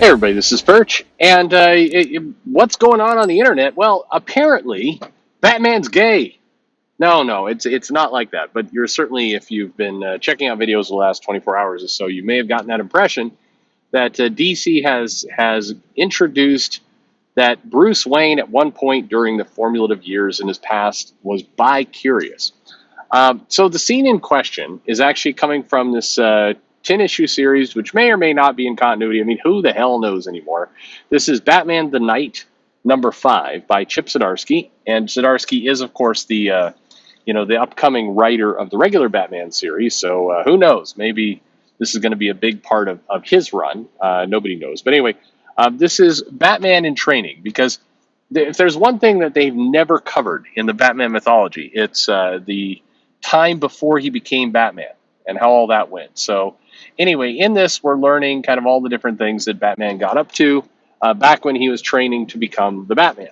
Hey everybody, this is Perch, and what's going on the internet? Well, apparently, Batman's gay. No, it's not like that. But you're certainly, if you've been checking out videos the last 24 hours or so, you may have gotten that impression that DC has introduced that Bruce Wayne at one point during the formulative years in his past was bi-curious. So the scene in question is actually coming from this 10 issue series, which may or may not be in continuity. I mean, who the hell knows anymore? This is Batman the Knight, number 5 by Chip Zdarsky. And Zdarsky is, of course, the upcoming writer of the regular Batman series. So who knows? Maybe this is going to be a big part of his run. Nobody knows. But anyway, this is Batman in training because if there's one thing that they've never covered in the Batman mythology, it's the time before he became Batman and how all that went. So anyway, in this, we're learning kind of all the different things that Batman got up to back when he was training to become the Batman.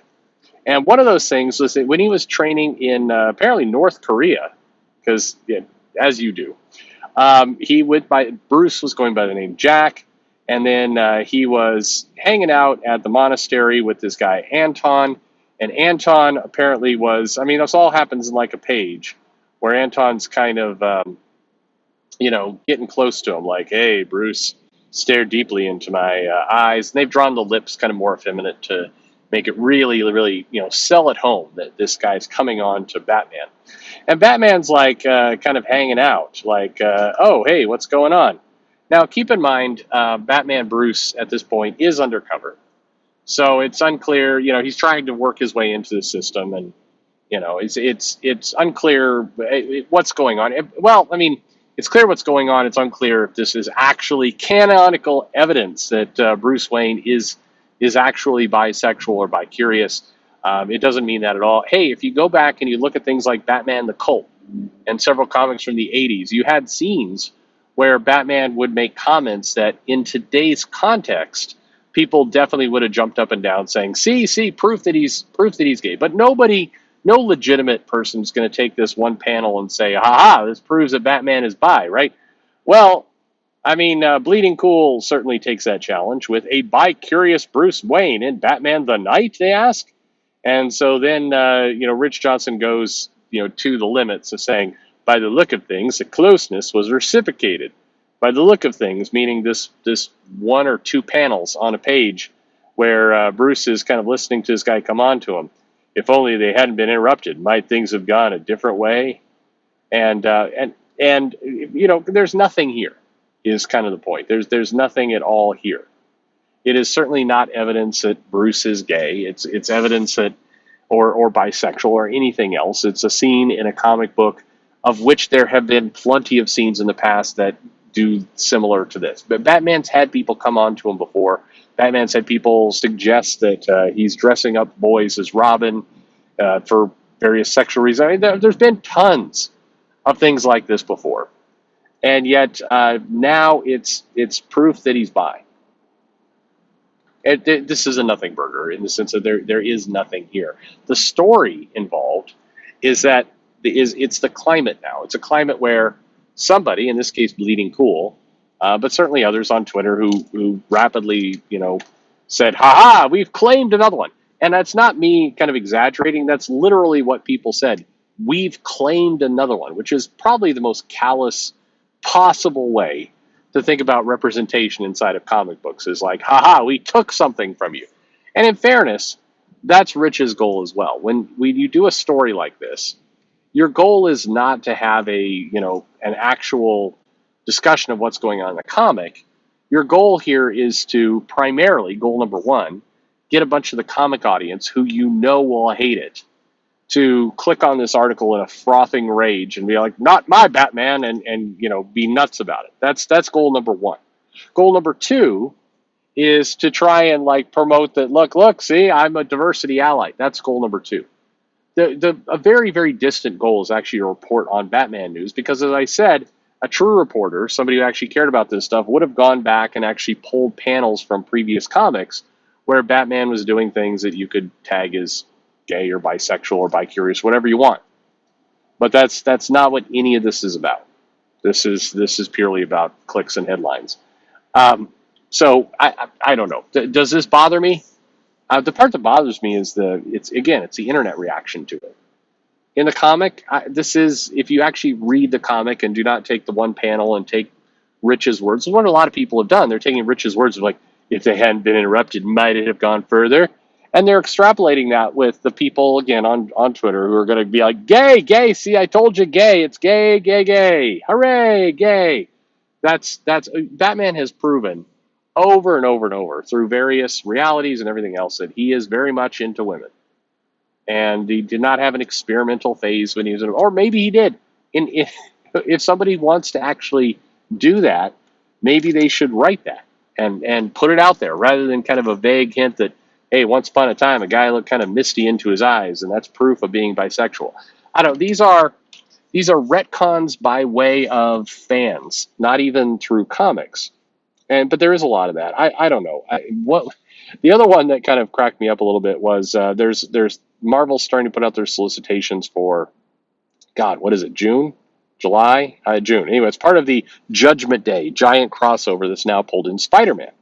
And one of those things was that when he was training in apparently North Korea, because as you do, he went by Bruce was going by the name Jack, and then he was hanging out at the monastery with this guy Anton, and Anton apparently was. I mean, this all happens in like a page, where Anton's kind of getting close to him, like, "Hey, Bruce, stare deeply into my eyes." And they've drawn the lips kind of more effeminate to make it really, really, sell it home that this guy's coming on to Batman. And Batman's like kind of hanging out, like, "Oh, hey, what's going on?" Now, keep in mind, Batman Bruce at this point is undercover, so it's unclear. He's trying to work his way into the system, and it's unclear what's going on. Well, I mean, it's clear what's going on. It's unclear if this is actually canonical evidence that Bruce Wayne is actually bisexual or bicurious. It doesn't mean that at all. Hey, if you go back and you look at things like Batman the Cult and several comics from the 80s, you had scenes where Batman would make comments that in today's context, people definitely would have jumped up and down saying, see, proof that he's gay. But nobody, no legitimate person is going to take this one panel and say, haha, this proves that Batman is bi, right? Well, I mean, Bleeding Cool certainly takes that challenge with a bi-curious Bruce Wayne in Batman the Knight, they ask. And so then, Rich Johnson goes, to the limits of saying, by the look of things, the closeness was reciprocated. By the look of things, meaning this one or two panels on a page where Bruce is kind of listening to this guy come on to him. If only they hadn't been interrupted, might things have gone a different way? And there's nothing here. Is kind of the point. There's nothing at all here. It is certainly not evidence that Bruce is gay. It's evidence that or bisexual or anything else. It's a scene in a comic book of which there have been plenty of scenes in the past that do similar to this. But Batman's had people come on to him before. Batman's had people suggest that he's dressing up boys as Robin for various sexual reasons. I mean, there's been tons of things like this before. And yet now it's proof that he's bi. This is a nothing burger in the sense that there is nothing here. The story involved is that it's the climate now. It's a climate where somebody, in this case Bleeding Cool, but certainly others on Twitter who rapidly said, "Ha ha, we've claimed another one." And that's not me kind of exaggerating. That's literally what people said. We've claimed another one, which is probably the most callous possible way to think about representation inside of comic books is like, haha, we took something from you. And in fairness, that's Rich's goal as well. When you do a story like this, your goal is not to have an actual discussion of what's going on in the comic. Your goal here is to primarily, goal number 1, get a bunch of the comic audience who will hate it to click on this article in a frothing rage and be like, not my Batman, and be nuts about it. That's goal number 1. Goal number 2 is to try and promote that, look, see, I'm a diversity ally. That's goal number 2. A very, very distant goal is actually a report on Batman news, because as I said, a true reporter, somebody who actually cared about this stuff, would have gone back and actually pulled panels from previous comics where Batman was doing things that you could tag as gay or bisexual or bicurious, whatever you want. But that's not what any of this is about. This is purely about clicks and headlines. So I don't know. Does this bother me? The part that bothers me is it's the internet reaction to it. In the comic, this is if you actually read the comic and do not take the one panel and take Rich's words. What a lot of people have done. They're taking Rich's words of like, if they hadn't been interrupted, might it have gone further? And they're extrapolating that with the people again on Twitter who are going to be like, gay, gay. See, I told you, gay. It's gay, gay, gay. Hooray, gay. That's Batman has proven over and over and over through various realities and everything else that he is very much into women, and he did not have an experimental phase when he was in, or maybe he did. If somebody wants to actually do that, maybe they should write that and put it out there rather than kind of a vague hint that, hey, once upon a time a guy looked kind of misty into his eyes and that's proof of being bisexual. I don't. These are retcons by way of fans, not even through comics. But there is a lot of that. I don't know. What the other one that kind of cracked me up a little bit was there's Marvel's starting to put out their solicitations for, God, what is it, June, July, June. Anyway, it's part of the Judgment Day giant crossover that's now pulled in Spider-Man.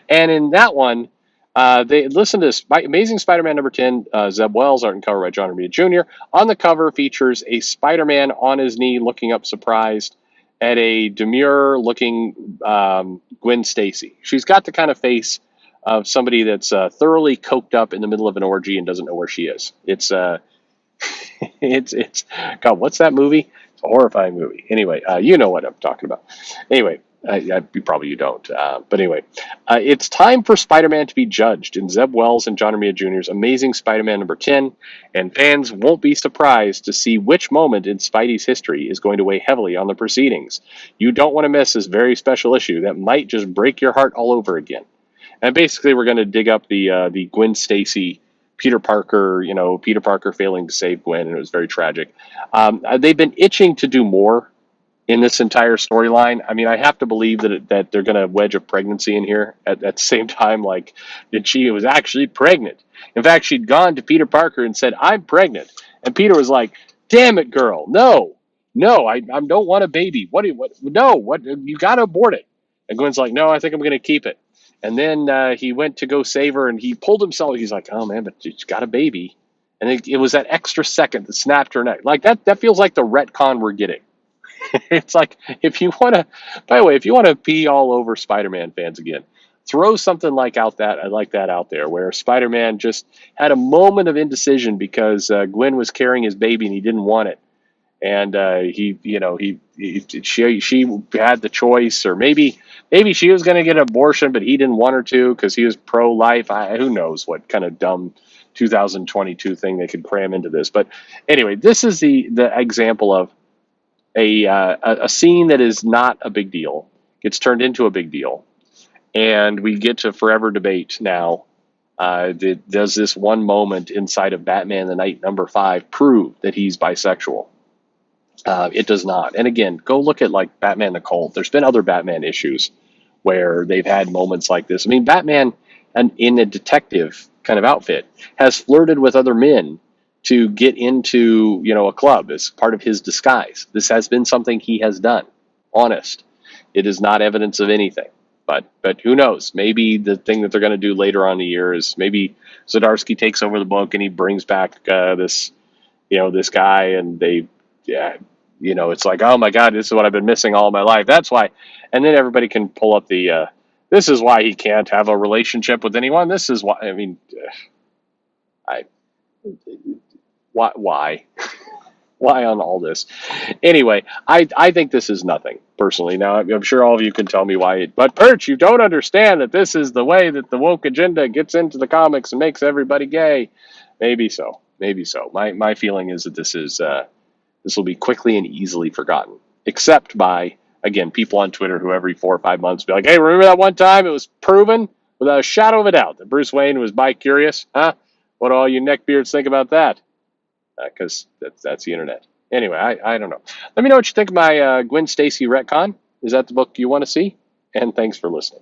And in that one, they listen to Amazing Spider-Man number 10, Zeb Wells, art and cover by John Romita Jr. On the cover features a Spider-Man on his knee looking up surprised at a demure-looking Gwen Stacy. She's got the kind of face of somebody that's thoroughly coked up in the middle of an orgy and doesn't know where she is. It's God, what's that movie? It's a horrifying movie. Anyway, you know what I'm talking about. Anyway, you don't. But anyway, it's time for Spider-Man to be judged in Zeb Wells and John Romita Jr.'s Amazing Spider-Man number 10, and fans won't be surprised to see which moment in Spidey's history is going to weigh heavily on the proceedings. You don't want to miss this very special issue that might just break your heart all over again. And basically, we're going to dig up the Gwen Stacy Peter Parker, Peter Parker failing to save Gwen, and it was very tragic. They've been itching to do more in this entire storyline. I mean, I have to believe that they're going to wedge a pregnancy in here at the same time, like that she was actually pregnant. In fact, she'd gone to Peter Parker and said, "I'm pregnant," and Peter was like, "Damn it, girl, no, I don't want a baby. What? You got to abort it." And Gwen's like, "No, I think I'm going to keep it." And then he went to go save her, and he pulled himself. He's like, "Oh man, but she's got a baby." And it was that extra second that snapped her neck. Like that feels like the retcon we're getting. It's like if you want to, by the way, if you want to pee all over Spider-Man fans again, throw something like that out there, where Spider-Man just had a moment of indecision because Gwen was carrying his baby and he didn't want it, and she had the choice, or maybe she was going to get an abortion, but he didn't want her to because he was pro-life. Who knows what kind of dumb 2022 thing they could cram into this? But anyway, this is the example of a scene that is not a big deal gets turned into a big deal, and we get to forever debate now. Does this one moment inside of Batman the Night number 5 prove that he's bisexual? It does not. And again, go look at like Batman the Cult. There's been other Batman issues where they've had moments like this. I mean, Batman, in a detective kind of outfit, has flirted with other men to get into a club as part of his disguise. This has been something he has done. Honest, it is not evidence of anything. But who knows? Maybe the thing that they're going to do later on in the year is maybe Zdarsky takes over the book and he brings back this guy, and it's like, oh my God, this is what I've been missing all my life. That's why. And then everybody can pull up this is why he can't have a relationship with anyone. This is why. I mean, I why why on all this? Anyway, I think this is nothing personally. Now I'm sure all of you can tell me why. But Perch, you don't understand that this is the way that the woke agenda gets into the comics and makes everybody gay. Maybe so. Maybe so. My feeling is that this will be quickly and easily forgotten, except by, again, people on Twitter who every 4 or 5 months be like, hey, remember that one time it was proven without a shadow of a doubt that Bruce Wayne was bi-curious? Huh? What do all you neckbeards think about that? Because that's the internet. Anyway, I don't know. Let me know what you think of my Gwen Stacy retcon. Is that the book you want to see? And thanks for listening.